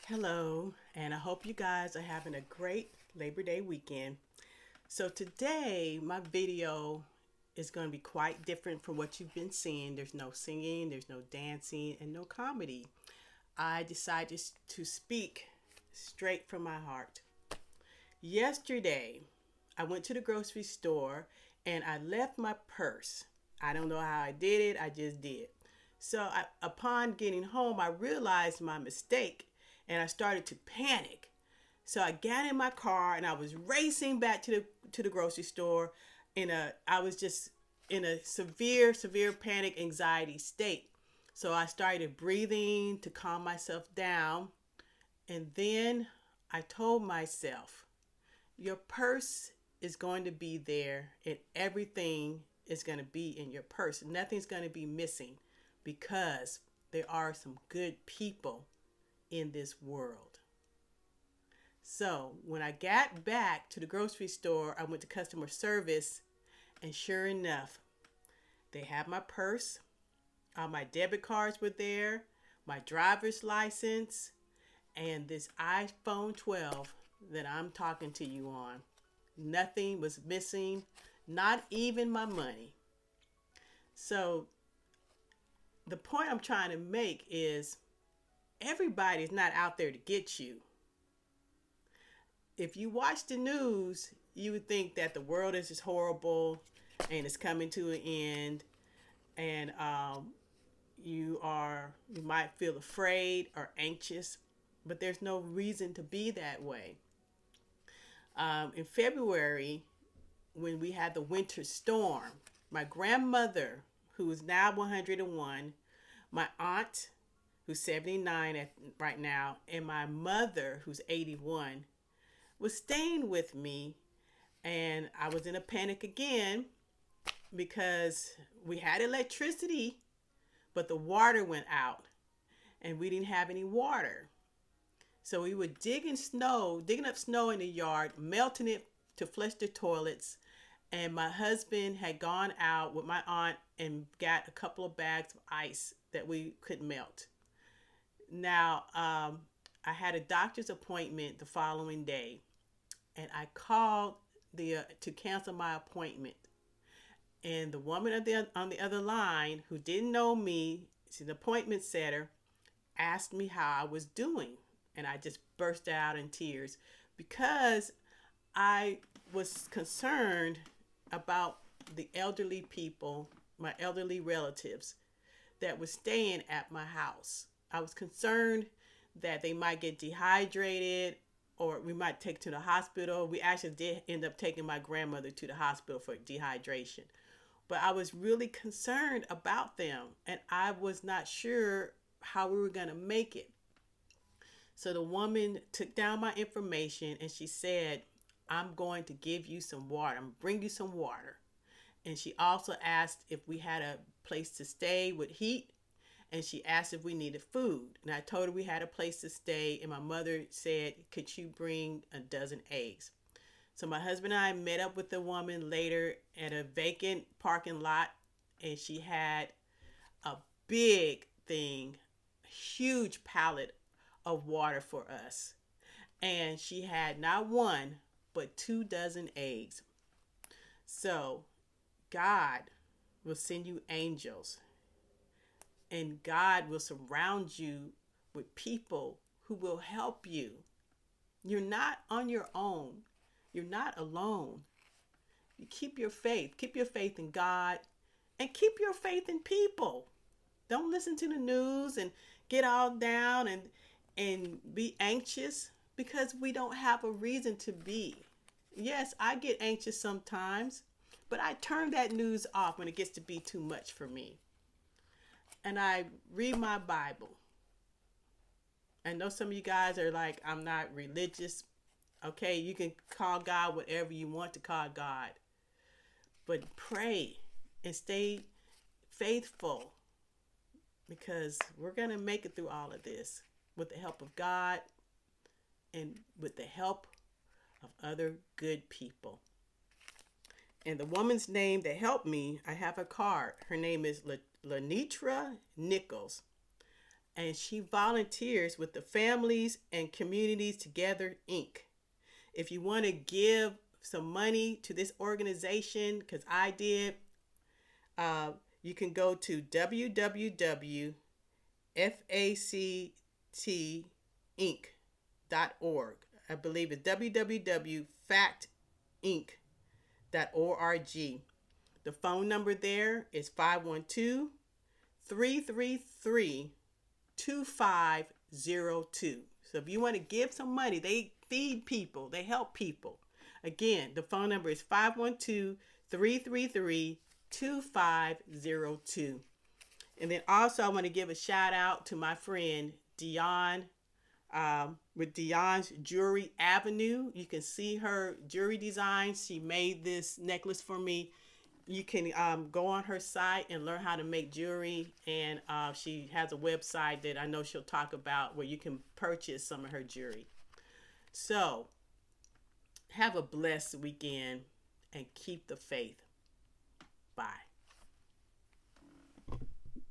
Hello, and I hope you guys are having a great Labor Day weekend. So, today my video is going to be quite different from what you've been seeing. There's no singing, there's no dancing, and no comedy. I decided to speak straight from my heart. Yesterday, I went to the grocery store and I left my purse. I don't know how I did it, I just did. Upon getting home, I realized my mistake and I started to panic. So I got in my car and I was racing back to the grocery store. I was just in a severe panic anxiety state. So I started breathing to calm myself down, and then I told myself, your purse is going to be there and everything is going to be in your purse. Nothing's going to be missing because there are some good people in this world. So when I got back to the grocery store, I went to customer service, and sure enough, they had my purse, all my debit cards were there, my driver's license, and this iPhone 12 that I'm talking to you on. Nothing was missing, not even my money. So the point I'm trying to make is everybody's not out there to get you. If you watch the news, you would think that the world is just horrible and it's coming to an end, and you might feel afraid or anxious, but there's no reason to be that way. In February, when we had the winter storm, my grandmother, who is now 101, my aunt, who's 79 right now, and my mother, who's 81, was staying with me. And I was in a panic again because we had electricity, but the water went out and we didn't have any water. So we were digging up snow in the yard, melting it to flush the toilets. And my husband had gone out with my aunt and got a couple of bags of ice that we could melt. Now, I had a doctor's appointment the following day, and I called to cancel my appointment. And the woman on the other line, who didn't know me, she's an appointment setter, asked me how I was doing. And I just burst out in tears because I was concerned about the elderly people, my elderly relatives that were staying at my house. I was concerned that they might get dehydrated or we might take to the hospital. We actually did end up taking my grandmother to the hospital for dehydration. But I was really concerned about them, and I was not sure how we were going to make it. So the woman took down my information and she said, I'm going to give you some water. I'm going to bring you some water. And she also asked if we had a place to stay with heat. And she asked if we needed food. And I told her we had a place to stay. And my mother said, could you bring a dozen eggs? So my husband and I met up with the woman later at a vacant parking lot. And she had a big thing, huge pallet of water for us. And she had not one, but 2 dozen eggs. So God will send you angels, and God will surround you with people who will help you. You're not on your own. You're not alone. You keep your faith. Keep your faith in God and keep your faith in people. Don't listen to the news and get all down and be anxious because we don't have a reason to be. Yes, I get anxious sometimes, but I turn that news off when it gets to be too much for me. And I read my Bible. I know some of you guys are like, I'm not religious. Okay, you can call God whatever you want to call God. But pray and stay faithful because we're going to make it through all of this with the help of God and with the help of other good people. And the woman's name that helped me, I have a card. Her name is Lenitra Nichols. and she volunteers with the Families and Communities Together, Inc. If you want to give some money to this organization, because I did, you can go to www.factinc.org. I believe it's www.factinc.org. The phone number there is 512-333-2502. So if you want to give some money, they feed people, they help people. Again, the phone number is 512-333-2502. And then also I want to give a shout out to my friend Dion, with Dion's Jewelry Avenue. You can see her jewelry designs. She made this necklace for me. You can go on her site and learn how to make jewelry, and she has a website that I know she'll talk about where you can purchase some of her jewelry. So have a blessed weekend and keep the faith.